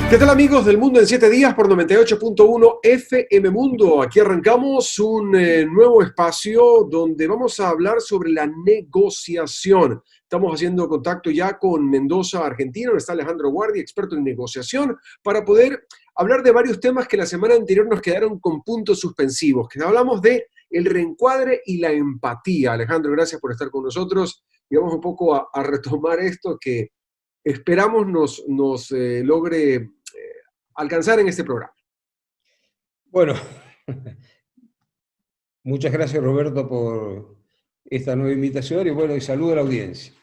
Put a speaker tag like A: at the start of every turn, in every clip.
A: ¿Qué tal amigos del Mundo en 7 días por 98.1 FM Mundo? Aquí arrancamos un nuevo espacio donde vamos a hablar sobre la negociación. Estamos haciendo contacto ya con Mendoza, Argentina, donde está Alejandro Guardi, experto en negociación, para poder hablar de varios temas que la semana anterior nos quedaron con puntos suspensivos, que hablamos de el reencuadre y la empatía. Alejandro, gracias por estar con nosotros y vamos un poco a retomar esto que esperamos nos logre alcanzar en este programa.
B: Bueno, muchas gracias Roberto por esta nueva invitación y bueno, y saludo a la audiencia.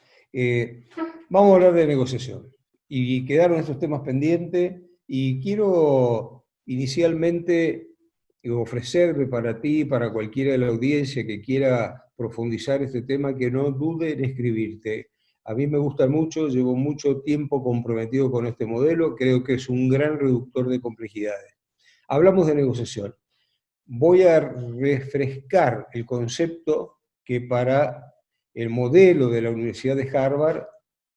B: Vamos a hablar de negociación y quedaron estos temas pendientes y quiero inicialmente ofrecerme para ti, para cualquiera de la audiencia que quiera profundizar este tema, que no dude en escribirte. A mí me gusta mucho, llevo mucho tiempo comprometido con este modelo, creo que es un gran reductor de complejidades. Hablamos de negociación. Voy a refrescar el concepto que para el modelo de la Universidad de Harvard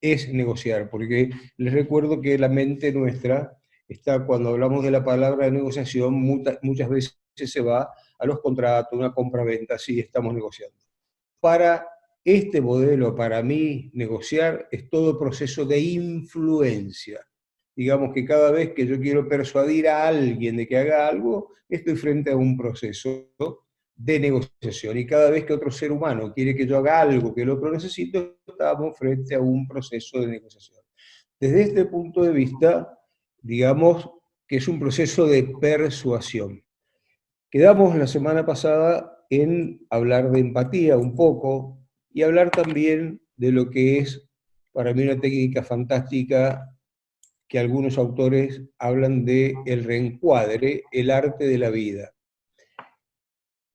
B: es negociar, porque les recuerdo que la mente nuestra está, cuando hablamos de la palabra de negociación, muchas veces se va a los contratos, una compra-venta, sí, estamos negociando. Para este modelo, para mí, negociar es todo proceso de influencia. Digamos que cada vez que yo quiero persuadir a alguien de que haga algo, estoy frente a un proceso de negociación. Y cada vez que otro ser humano quiere que yo haga algo que el otro necesita, estamos frente a un proceso de negociación. Desde este punto de vista, digamos que es un proceso de persuasión. Quedamos la semana pasada en hablar de empatía un poco y hablar también de lo que es para mí una técnica fantástica que algunos autores hablan de el reencuadre, el arte de la vida.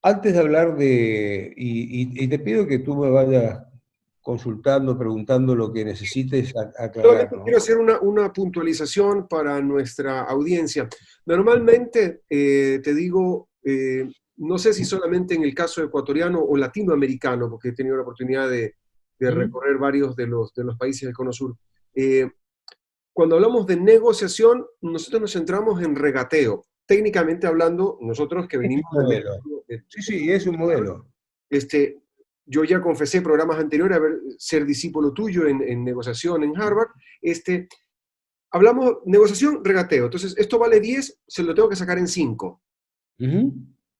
B: Antes de hablar de, y te pido que tú me vayas consultando, preguntando lo que necesites aclarar,
A: Solamente
B: ¿no?
A: quiero hacer una puntualización para nuestra audiencia. Normalmente, te digo, no sé si solamente en el caso ecuatoriano o latinoamericano, porque he tenido la oportunidad de recorrer varios de los países del Cono Sur. Cuando hablamos de negociación, nosotros nos centramos en regateo. Técnicamente hablando, nosotros que
B: Es
A: venimos
B: un
A: de
B: modelo.
A: México,
B: Sí, sí, es un modelo.
A: este, yo ya confesé programas anteriores ser discípulo tuyo en negociación en Harvard. Hablamos negociación, regateo. Entonces, esto vale 10, se lo tengo que sacar en 5.
B: Uh-huh.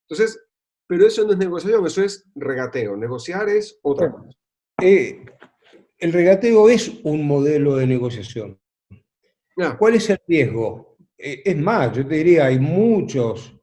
A: Entonces, pero eso no es negociación, eso es regateo. Negociar es otra cosa.
B: Bueno, el regateo es un modelo de negociación.
A: Ya,
B: ¿Cuál es el riesgo? Es más, yo te diría, hay muchos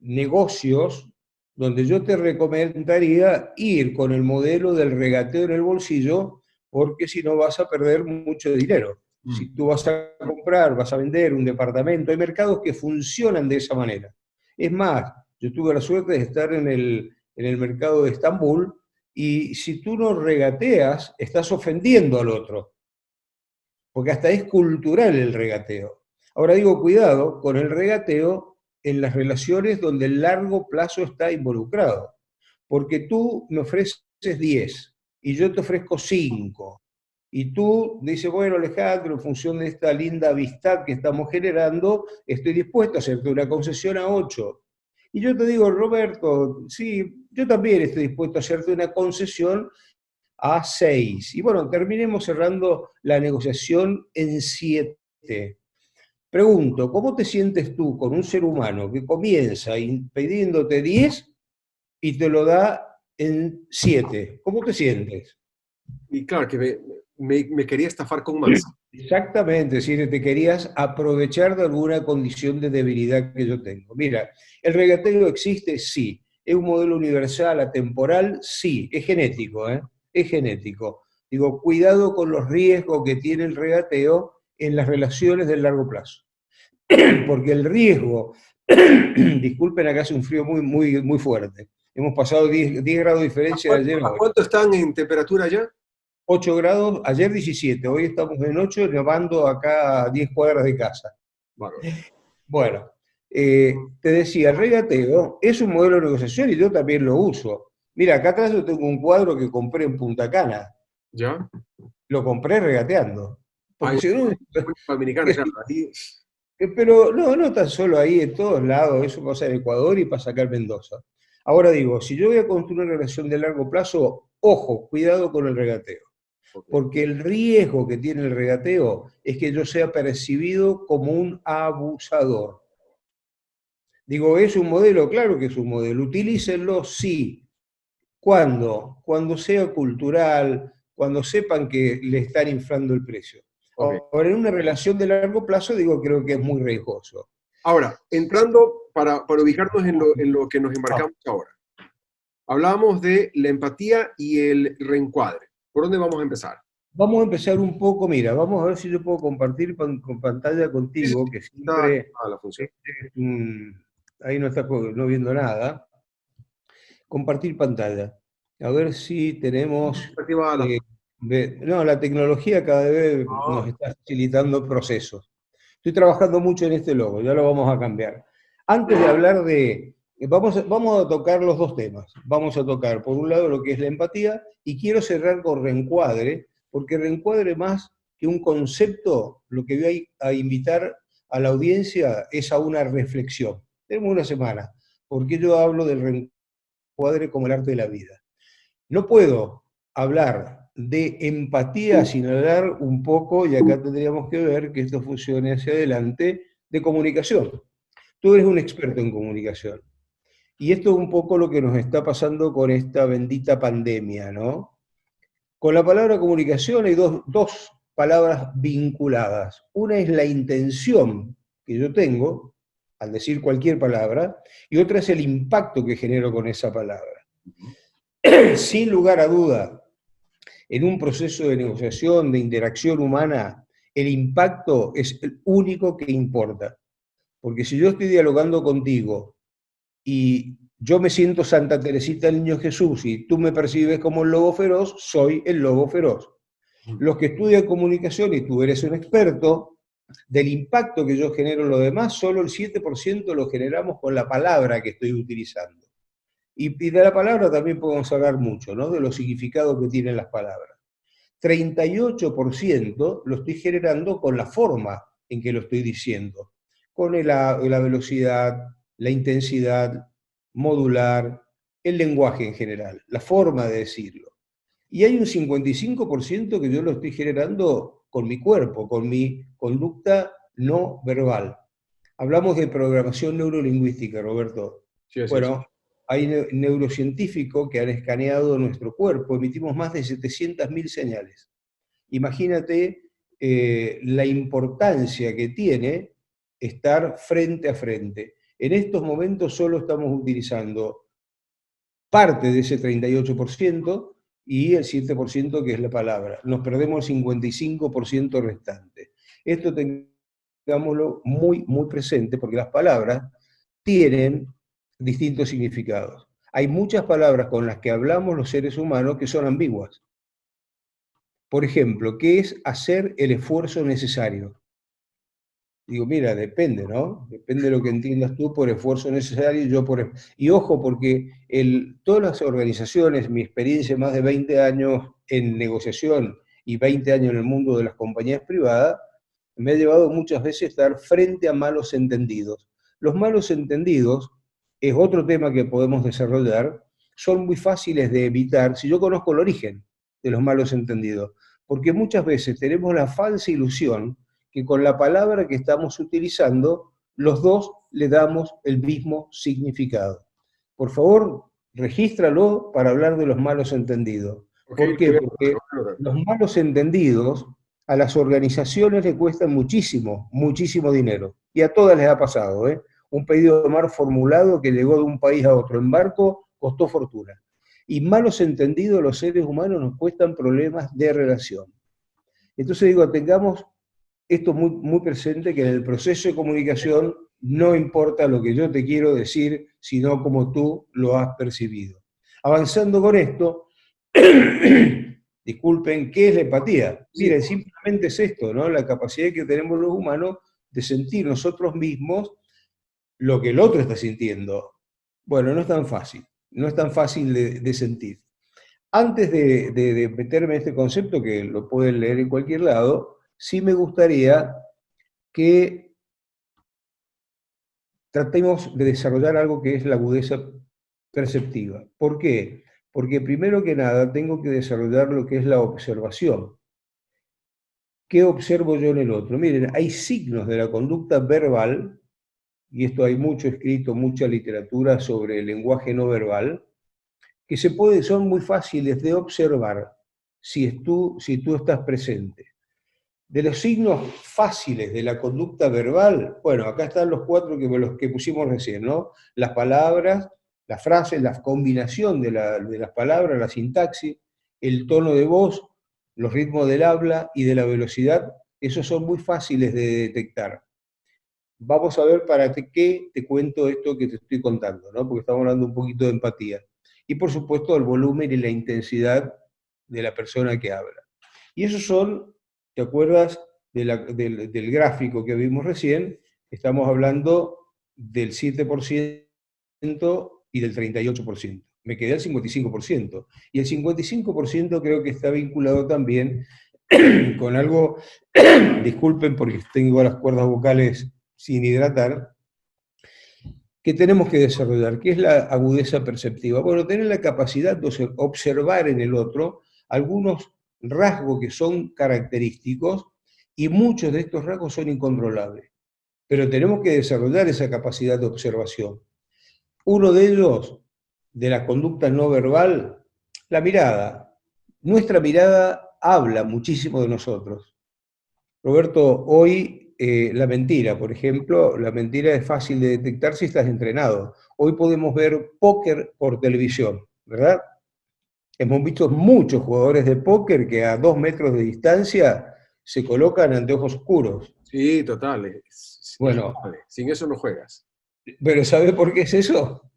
B: negocios donde yo te recomendaría ir con el modelo del regateo en el bolsillo, porque si no vas a perder mucho dinero. Si tú vas a comprar, vas a vender un departamento, hay mercados que funcionan de esa manera. Es más, yo tuve la suerte de estar en el mercado de Estambul, y si tú no regateas, estás ofendiendo al otro, porque hasta es cultural el regateo. Ahora digo, cuidado con el regateo en las relaciones donde el largo plazo está involucrado, porque tú me ofreces 10 y yo te ofrezco 5, y tú dices, bueno Alejandro, en función de esta linda amistad que estamos generando, estoy dispuesto a hacerte una concesión a 8. Y yo te digo, Roberto, sí, yo también estoy dispuesto a hacerte una concesión a 6. Y bueno, terminemos cerrando la negociación en 7. Pregunto, ¿cómo te sientes tú con un ser humano que comienza pidiéndote 10 y te lo da en 7? ¿Cómo te sientes?
A: y claro, que me quería estafar con más.
B: Exactamente, es decir, te querías aprovechar de alguna condición de debilidad que yo tengo. Mira, ¿el regateo existe? Sí. ¿Es un modelo universal, atemporal? Sí. Es genético, ¿eh? Es genético. Digo, cuidado con los riesgos que tiene el regateo en las relaciones del largo plazo. Porque el riesgo, disculpen, acá hace un frío muy, muy, muy fuerte. Hemos pasado 10 grados de diferencia de ayer a
A: ¿A
B: hoy.
A: cuánto están en temperatura ya?
B: 8 grados, ayer 17, hoy estamos en 8, nevando acá a 10 cuadras de casa.
A: Bárbaro.
B: Bueno, te decía, el regateo es un modelo de negociación y yo también lo uso. Mira, acá atrás yo tengo un cuadro que compré en Punta Cana,
A: ¿Ya?
B: lo compré regateando.
A: Hay
B: Porque si no,
A: República Dominicana,
B: porque
A: claro.
B: si,
A: Ahí,
B: Pero no, no tan solo ahí, en todos lados, eso pasa en Ecuador y pasa acá en Mendoza. Ahora digo, si yo voy a construir una relación de largo plazo, ojo, cuidado con el regateo,
A: Ok,
B: porque el riesgo que tiene el regateo es que yo sea percibido como un abusador. Digo, ¿es un modelo? Claro que es un modelo. Utilícenlo, sí. ¿Cuándo? Cuando sea cultural, cuando sepan que le están inflando el precio.
A: ok.
B: Ahora, en una relación de largo plazo, digo, creo que es muy riesgoso.
A: Ahora, entrando para ubicarnos en lo que nos
B: Ah,
A: embarcamos ahora. Hablábamos de la empatía y el reencuadre. ¿Por dónde vamos a empezar?
B: vamos a empezar un poco, mira, vamos a ver si yo puedo compartir con pantalla
A: Sí, sí,
B: contigo,
A: sí.
B: que
A: Está
B: siempre
A: activada la función.
B: ahí no está no viendo nada. Compartir pantalla. A ver si tenemos...
A: Está activada la
B: eh,
A: función.
B: no, la tecnología cada vez nos
A: Ah,
B: está facilitando procesos. Estoy trabajando mucho en este logo, ya lo vamos a cambiar. Antes de hablar de... vamos a tocar los dos temas. Vamos a tocar, por un lado, lo que es la empatía, y quiero cerrar con reencuadre, porque reencuadre más que un concepto, lo que voy a invitar a la audiencia es a una reflexión. Tenemos una semana, porque yo hablo del reencuadre como el arte de la vida. No puedo hablar de empatía sin hablar un poco, y acá tendríamos que ver que esto funcione hacia adelante, de comunicación. Tú eres un experto en comunicación. Y esto es un poco lo que nos está pasando con esta bendita pandemia, ¿no? Con la palabra comunicación hay dos palabras vinculadas. Una es la intención que yo tengo al decir cualquier palabra, y otra es el impacto que genero con esa palabra. Sin lugar a duda, en un proceso de negociación, de interacción humana, el impacto es el único que importa. Porque si yo estoy dialogando contigo y yo me siento Santa Teresita del Niño Jesús y tú me percibes como el lobo feroz, soy el lobo feroz. Los que estudian comunicación, y tú eres un experto, del impacto que yo genero en lo demás, solo el 7% lo generamos con la palabra que estoy utilizando. Y de la palabra también podemos hablar mucho, ¿no? De los significados que tienen las palabras. 38% lo estoy generando con la forma en que lo estoy diciendo, con la velocidad, la intensidad, modular, el lenguaje en general, la forma de decirlo. Y hay un 55% que yo lo estoy generando con mi cuerpo, con mi conducta no verbal. Hablamos de programación neurolingüística, Roberto.
A: sí, así es.
B: Bueno, hay neurocientíficos que han escaneado nuestro cuerpo, emitimos más de 700.000 señales. Imagínate la importancia que tiene estar frente a frente. En estos momentos solo estamos utilizando parte de ese 38% y el 7% que es la palabra. Nos perdemos el 55% restante. Esto tengámoslo muy, muy presente porque las palabras tienen distintos significados. Hay muchas palabras con las que hablamos los seres humanos que son ambiguas. Por ejemplo, ¿qué es hacer el esfuerzo necesario? Digo, mira, depende, ¿no? Depende de lo que entiendas tú por esfuerzo necesario y yo por... Y ojo, porque todas las organizaciones, mi experiencia de más de 20 años en negociación y 20 años en el mundo de las compañías privadas, me ha llevado muchas veces a estar frente a malos entendidos. Los malos entendidos es otro tema que podemos desarrollar, son muy fáciles de evitar si yo conozco el origen de los malos entendidos, porque muchas veces tenemos la falsa ilusión que con la palabra que estamos utilizando, los dos le damos el mismo significado. Por favor, regístralo para hablar de los malos entendidos.
A: Ok,
B: ¿Por
A: lo
B: qué?
A: voy a
B: Porque
A: anotar.
B: los malos entendidos a las organizaciones le cuestan muchísimo, muchísimo dinero. Y a todas les ha pasado, ¿eh? Un pedido de mar formulado que llegó de un país a otro en barco costó fortuna. Y malos entendidos los seres humanos nos cuestan problemas de relación. Entonces digo, tengamos esto muy, muy presente, que en el proceso de comunicación no importa lo que yo te quiero decir, sino como tú lo has percibido. Avanzando con esto, disculpen, ¿qué es la empatía?
A: Sí,
B: Miren, simplemente es esto, ¿no? La capacidad que tenemos los humanos de sentir nosotros mismos lo que el otro está sintiendo. Bueno, no es tan fácil, no es tan fácil de sentir. Antes de meterme en este concepto, que lo pueden leer en cualquier lado, sí me gustaría que tratemos de desarrollar algo que es la agudeza perceptiva. ¿Por qué? Porque primero que nada tengo que desarrollar lo que es la observación. ¿Qué observo yo en el otro? Miren, hay signos de la conducta verbal, y esto hay mucho escrito, mucha literatura sobre el lenguaje no verbal, que son muy fáciles de observar si tú estás presente. De los signos fáciles de la conducta verbal, bueno, acá están los cuatro los que pusimos recién, ¿no? Las palabras, las frases, la combinación de las palabras, la sintaxis, el tono de voz, los ritmos del habla y de la velocidad, esos son muy fáciles de detectar. Vamos a ver para qué te cuento esto que te estoy contando, ¿no? Porque estamos hablando un poquito de empatía. Y por supuesto el volumen y la intensidad de la persona que habla. Y esos son, ¿te acuerdas del gráfico que vimos recién? Estamos hablando del 7% y del 38%. Me quedé al 55%. Y el 55% creo que está vinculado también con algo, disculpen porque tengo las cuerdas vocales sin hidratar, que tenemos que desarrollar, que es la agudeza perceptiva. Bueno, tener la capacidad de observar en el otro algunos rasgos que son característicos y muchos de estos rasgos son incontrolables. Pero tenemos que desarrollar esa capacidad de observación. Uno de ellos, de la conducta no verbal, la mirada. Nuestra mirada habla muchísimo de nosotros. Roberto, hoy la mentira, por ejemplo, la mentira es fácil de detectar si estás entrenado. Hoy podemos ver póker por televisión, ¿verdad? Hemos visto muchos jugadores de póker que a 2 metros de distancia se colocan anteojos oscuros.
A: Sí, total. Es
B: Bueno,
A: clave. Sin eso no juegas.
B: pero ¿sabe por qué es eso?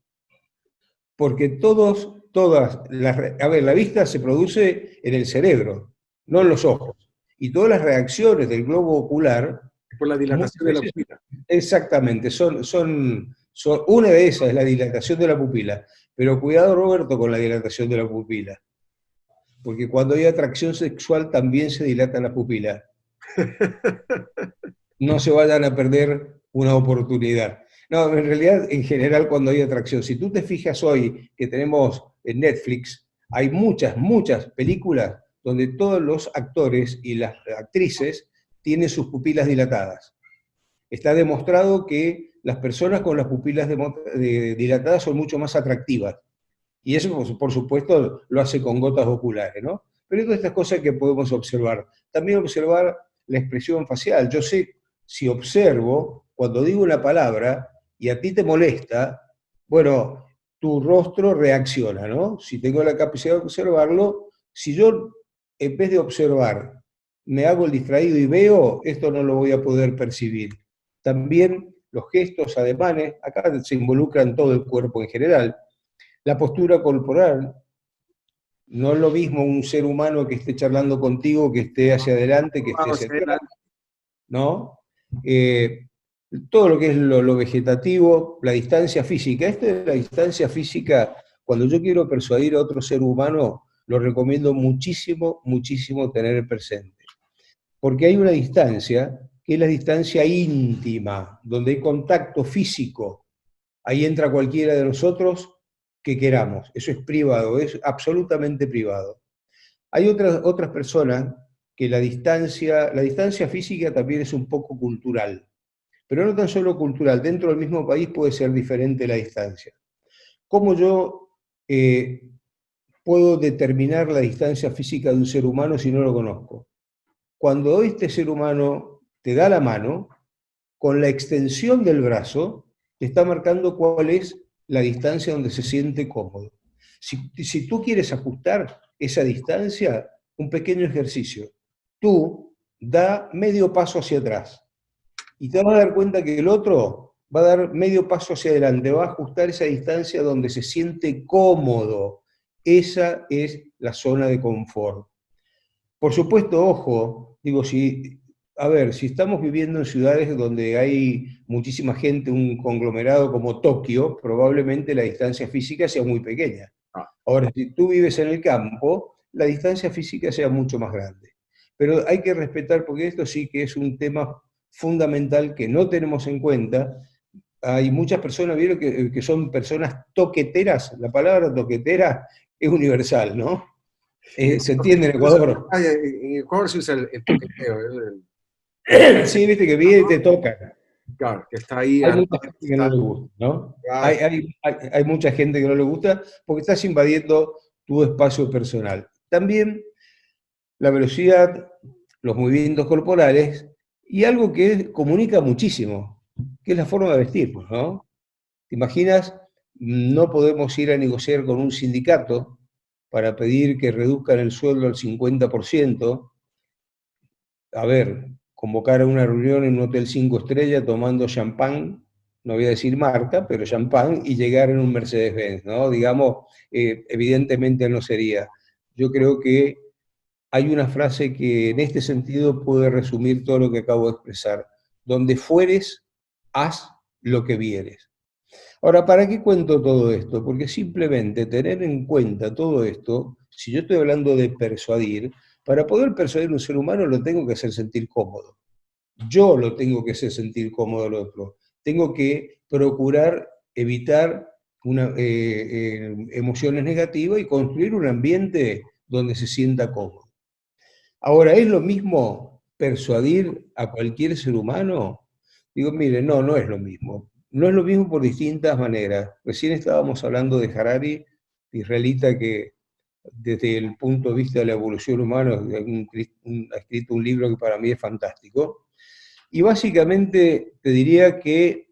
B: Porque a ver, la vista se produce en el cerebro, no en los ojos. Y todas las reacciones del globo ocular,
A: Es por la
B: muchas
A: dilatación de la
B: veces,
A: pupila.
B: exactamente, una de esas es la dilatación de la pupila. Pero cuidado, Roberto, con la dilatación de la pupila. Porque cuando hay atracción sexual también se dilata la pupila. No se vayan a perder una oportunidad. No, en realidad, en general, cuando hay atracción, si tú te fijas hoy que tenemos en Netflix, hay muchas películas donde todos los actores y las actrices tienen sus pupilas dilatadas. Está demostrado que las personas con las pupilas dilatadas son mucho más atractivas. Y eso, por supuesto, lo hace con gotas oculares, ¿no? Pero hay todas estas cosas que podemos observar. También observar la expresión facial. Yo sé, si observo, cuando digo una palabra y a ti te molesta, bueno, tu rostro reacciona, ¿no? Si tengo la capacidad de observarlo, si yo, en vez de observar, me hago el distraído y veo, esto no lo voy a poder percibir. También los gestos, ademanes, acá se involucran todo el cuerpo en general. La postura corporal, no es lo mismo un ser humano que esté charlando contigo, que esté hacia adelante, que esté hacia atrás, ¿no? Todo lo que es lo vegetativo, la distancia física. Esto de la distancia física, cuando yo quiero persuadir a otro ser humano, lo recomiendo muchísimo tener presente. Porque hay una distancia, que es la distancia íntima, donde hay contacto físico. Ahí entra cualquiera de nosotros que queramos. Eso es privado, es absolutamente privado. Hay otras personas que la distancia física también es un poco cultural, pero no tan solo cultural, dentro del mismo país puede ser diferente la distancia. ¿Cómo yo puedo determinar la distancia física de un ser humano si no lo conozco? Cuando este ser humano te da la mano, con la extensión del brazo, te está marcando cuál es la distancia donde se siente cómodo. Si tú quieres ajustar esa distancia, un pequeño ejercicio. Tú da medio paso hacia atrás y te vas a dar cuenta que el otro va a dar medio paso hacia adelante, va a ajustar esa distancia donde se siente cómodo. Esa es la zona de confort. Por supuesto, ojo, digo, a ver, si estamos viviendo en ciudades donde hay muchísima gente, un conglomerado como Tokio, probablemente la distancia física sea muy pequeña.
A: Ah,
B: Ahora, si tú vives en el campo, la distancia física sea mucho más grande. Pero hay que respetar, porque esto sí que es un tema fundamental que no tenemos en cuenta, hay muchas personas, ¿vieron? Que son personas toqueteras. La palabra toquetera es universal, ¿no? Se entiende en Ecuador.
A: En Ecuador se usa el toqueteo,
B: Sí, viste que viene y te toca.
A: claro, que está ahí
B: Hay
A: al
B: mucha
A: lado,
B: gente que no
A: está,
B: le gusta, ¿no?
A: claro.
B: Hay mucha gente que no le gusta porque estás invadiendo tu espacio personal. También la velocidad, los movimientos corporales y algo que comunica muchísimo, que es la forma de vestirnos, ¿no? ¿Te imaginas? No podemos ir a negociar con un sindicato para pedir que reduzcan el sueldo al 50%. A ver, convocar a una reunión en un hotel 5 estrellas tomando champán, no voy a decir marca, pero champán, y llegar en un Mercedes-Benz, ¿no? Digamos, evidentemente no sería. Yo creo que hay una frase que en este sentido puede resumir todo lo que acabo de expresar. Donde fueres, haz lo que vieres. Ahora, ¿para qué cuento todo esto? Porque simplemente tener en cuenta todo esto, si yo estoy hablando de persuadir, para poder persuadir a un ser humano lo tengo que hacer sentir cómodo. Yo lo tengo que hacer sentir cómodo al otro. Tengo que procurar evitar emociones negativas y construir un ambiente donde se sienta cómodo. Ahora, ¿es lo mismo persuadir a cualquier ser humano? Digo, mire, no, no es lo mismo. No es lo mismo por distintas maneras. Recién estábamos hablando de Harari, israelita que desde el punto de vista de la evolución humana ha escrito un libro que para mí es fantástico. Y básicamente te diría que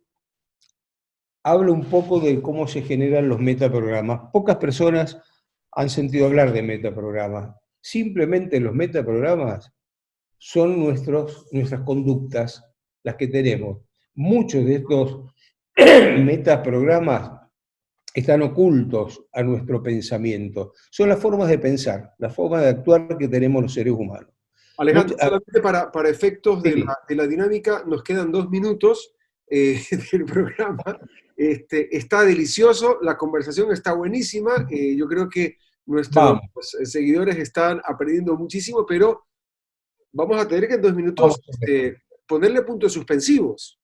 B: habla un poco de cómo se generan los metaprogramas. Pocas personas han sentido hablar de metaprogramas. Simplemente los metaprogramas son nuestras conductas, las que tenemos. Muchos de estos metaprogramas están ocultos a nuestro pensamiento. Son las formas de pensar, las formas de actuar que tenemos los seres humanos.
A: Alejandro,
B: Ah,
A: solamente para efectos
B: sí,
A: de la dinámica, nos quedan 2 minutos del programa. Está delicioso, la conversación está buenísima. Yo creo que nuestros
B: vamos,
A: seguidores están aprendiendo muchísimo, pero vamos a tener que en 2 minutos
B: vamos a ver.
A: ponerle puntos suspensivos.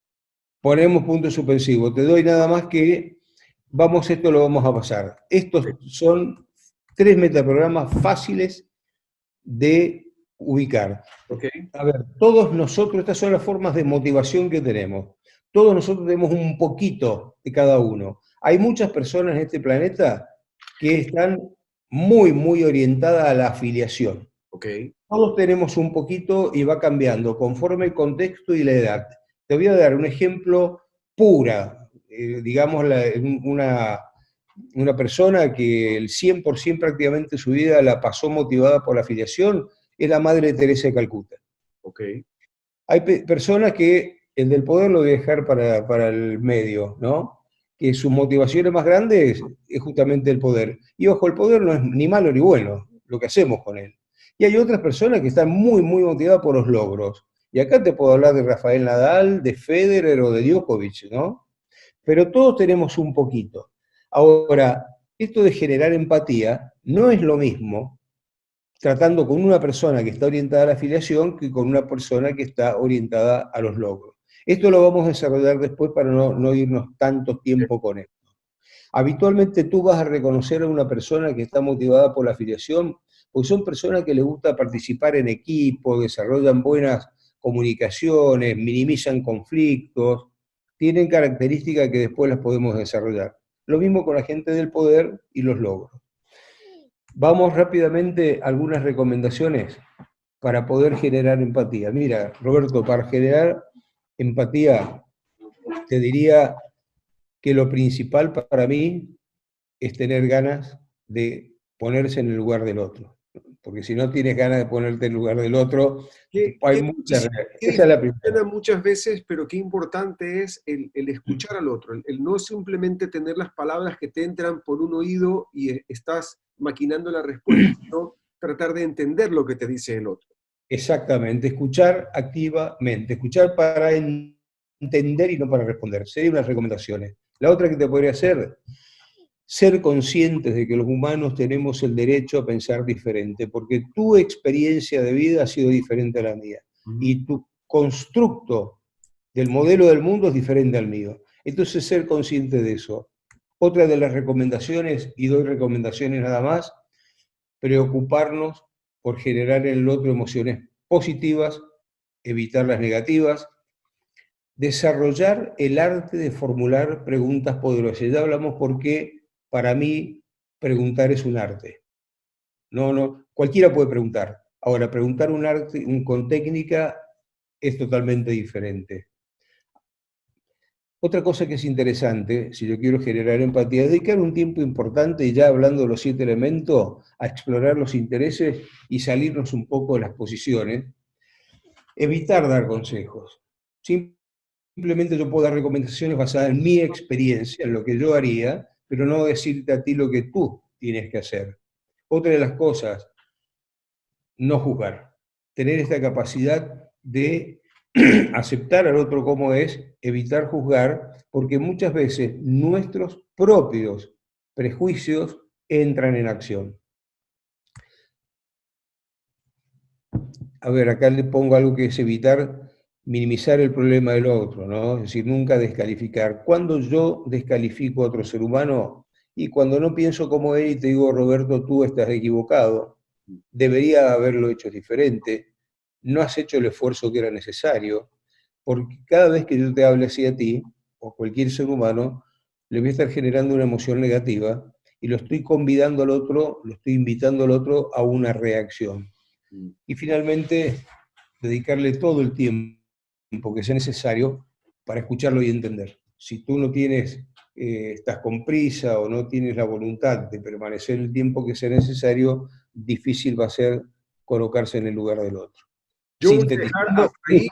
B: Ponemos punto suspensivo. Te doy nada más que, vamos, esto lo vamos a pasar. Estos son 3 metaprogramas fáciles de ubicar.
A: ¿Ok?
B: A ver, todos nosotros, estas son las formas de motivación que tenemos. Todos nosotros tenemos un poquito de cada uno. Hay muchas personas en este planeta que están muy, muy orientadas a la afiliación.
A: ¿Ok?
B: Todos tenemos un poquito y va cambiando conforme el contexto y la edad. Te voy a dar un ejemplo pura, digamos, una persona que el 100% prácticamente de su vida la pasó motivada por la afiliación, es la Madre Teresa de Calcuta.
A: ¿Ok?
B: Hay personas que el del poder lo voy a dejar para el medio, ¿no? Que sus motivaciones más grandes es justamente el poder. Y ojo, el poder no es ni malo ni bueno, lo que hacemos con él. Y hay otras personas que están muy, muy motivadas por los logros. Y acá te puedo hablar de Rafael Nadal, de Federer o de Djokovic, ¿no? Pero todos tenemos un poquito. Ahora, esto de generar empatía no es lo mismo tratando con una persona que está orientada a la afiliación que con una persona que está orientada a los logros. Esto lo vamos a desarrollar después para no irnos tanto tiempo con esto. Habitualmente tú vas a reconocer a una persona que está motivada por la afiliación, porque son personas que les gusta participar en equipo, desarrollan buenas comunicaciones, minimizan conflictos, tienen características que después las podemos desarrollar. Lo mismo con la gente del poder y los logros. Vamos rápidamente a algunas recomendaciones para poder generar empatía. Mira, Roberto, para generar empatía, te diría que lo principal para mí es tener ganas de ponerse en el lugar del otro. Porque si no tienes ganas de ponerte en el lugar del otro, hay
A: Qué
B: muchas...
A: difícil, qué
B: Esa es
A: difícil
B: la primera.
A: suena muchas veces, pero qué importante es el escuchar al otro, el no simplemente tener las palabras que te entran por un oído y estás maquinando la respuesta, sino tratar de entender lo que te dice el otro.
B: Exactamente, escuchar activamente, escuchar para entender y no para responder. Serían unas recomendaciones. La otra que te podría hacer, ser conscientes de que los humanos tenemos el derecho a pensar diferente, porque tu experiencia de vida ha sido diferente a la mía
A: Ujú.
B: y tu constructo del modelo del mundo es diferente al mío. Entonces, ser consciente de eso. Otra de las recomendaciones, y doy recomendaciones nada más, preocuparnos por generar en el otro emociones positivas, evitar las negativas, desarrollar el arte de formular preguntas poderosas. Ya hablamos por qué para mí preguntar es un arte. No, cualquiera puede preguntar. Ahora, preguntar un arte con técnica es totalmente diferente. Otra cosa que es interesante, si yo quiero generar empatía, es dedicar un tiempo importante, ya hablando de los 7 elementos, a explorar los intereses y salirnos un poco de las posiciones. Evitar dar consejos. Simplemente yo puedo dar recomendaciones basadas en mi experiencia, en lo que yo haría, pero no decirte a ti lo que tú tienes que hacer. Otra de las cosas, no juzgar. Tener esta capacidad de aceptar al otro como es, evitar juzgar, porque muchas veces nuestros propios prejuicios entran en acción. A ver, acá le pongo algo que es evitar minimizar el problema del otro, ¿no? Es decir, nunca descalificar. ¿Cuándo yo descalifico a otro ser humano? Y cuando no pienso como él y te digo, Roberto, tú estás equivocado, debería haberlo hecho diferente, no has hecho el esfuerzo que era necesario, porque cada vez que yo te hable así a ti, o cualquier ser humano, le voy a estar generando una emoción negativa y lo estoy convidando al otro, lo estoy invitando al otro a una reacción. Y finalmente, dedicarle todo el tiempo que sea necesario para escucharlo y entender. Si tú no tienes, estás con prisa o no tienes la voluntad de permanecer el tiempo que sea necesario, difícil va a ser colocarse en el lugar del otro.
A: Yo voy a dejar hasta ahí.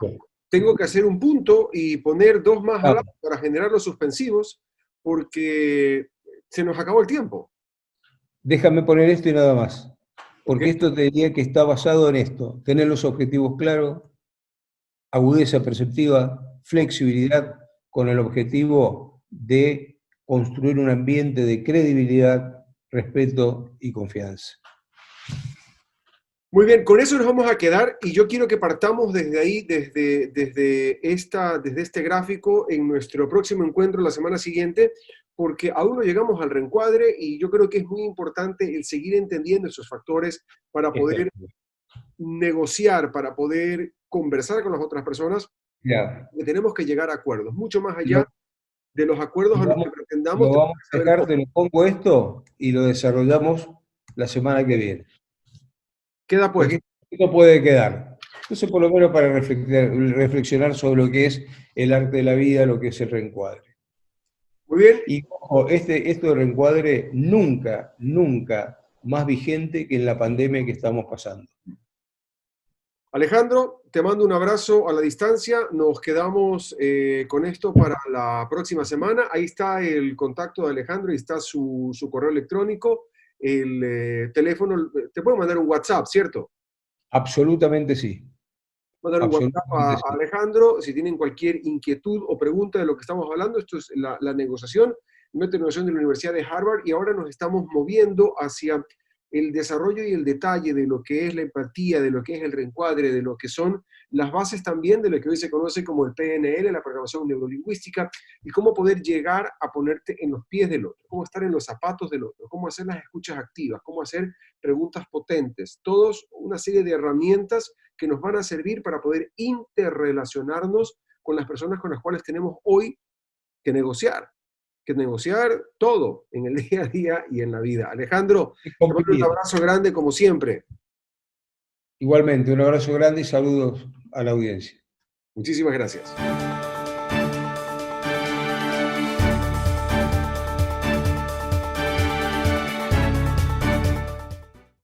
A: Tengo que hacer un punto y poner 2 más al lado para generar los suspensivos, porque se nos acabó el tiempo.
B: Déjame poner esto y nada más, porque
A: Okay.
B: esto te diría que está basado en esto: tener los objetivos claros, agudeza perceptiva, flexibilidad, con el objetivo de construir un ambiente de credibilidad, respeto y confianza.
A: Muy bien, con eso nos vamos a quedar y yo quiero que partamos desde ahí, desde este gráfico en nuestro próximo encuentro la semana siguiente, porque aún no llegamos al reencuadre y yo creo que es muy importante el seguir entendiendo esos factores para poder negociar, para poder conversar con las otras personas, que tenemos que llegar a acuerdos, mucho más allá de los acuerdos a los que pretendamos.
B: Lo vamos a dejar, te lo pongo esto y lo desarrollamos la semana que viene.
A: Queda puesto.
B: Porque esto puede quedar. Entonces, por lo menos para reflexionar sobre lo que es el arte de la vida, lo que es el reencuadre.
A: Muy bien.
B: Y ojo, esto de reencuadre nunca más vigente que en la pandemia que estamos pasando.
A: Alejandro, te mando un abrazo a la distancia. Nos quedamos con esto para la próxima semana. Ahí está el contacto de Alejandro y está su correo electrónico, el teléfono. Te puedo mandar un WhatsApp, ¿cierto?
B: Absolutamente sí.
A: Mandar un WhatsApp a Alejandro si tienen cualquier inquietud o pregunta de lo que estamos hablando. Esto es la negociación de la Universidad de Harvard y ahora nos estamos moviendo hacia el desarrollo y el detalle de lo que es la empatía, de lo que es el reencuadre, de lo que son las bases también de lo que hoy se conoce como el PNL, la programación neurolingüística, y cómo poder llegar a ponerte en los pies del otro, cómo estar en los zapatos del otro, cómo hacer las escuchas activas, cómo hacer preguntas potentes, todos una serie de herramientas que nos van a servir para poder interrelacionarnos con las personas con las cuales tenemos hoy que negociar todo en el día a día y en la vida. Alejandro, te mando un abrazo grande como siempre.
B: Igualmente, un abrazo grande y saludos a la audiencia.
A: Muchísimas gracias.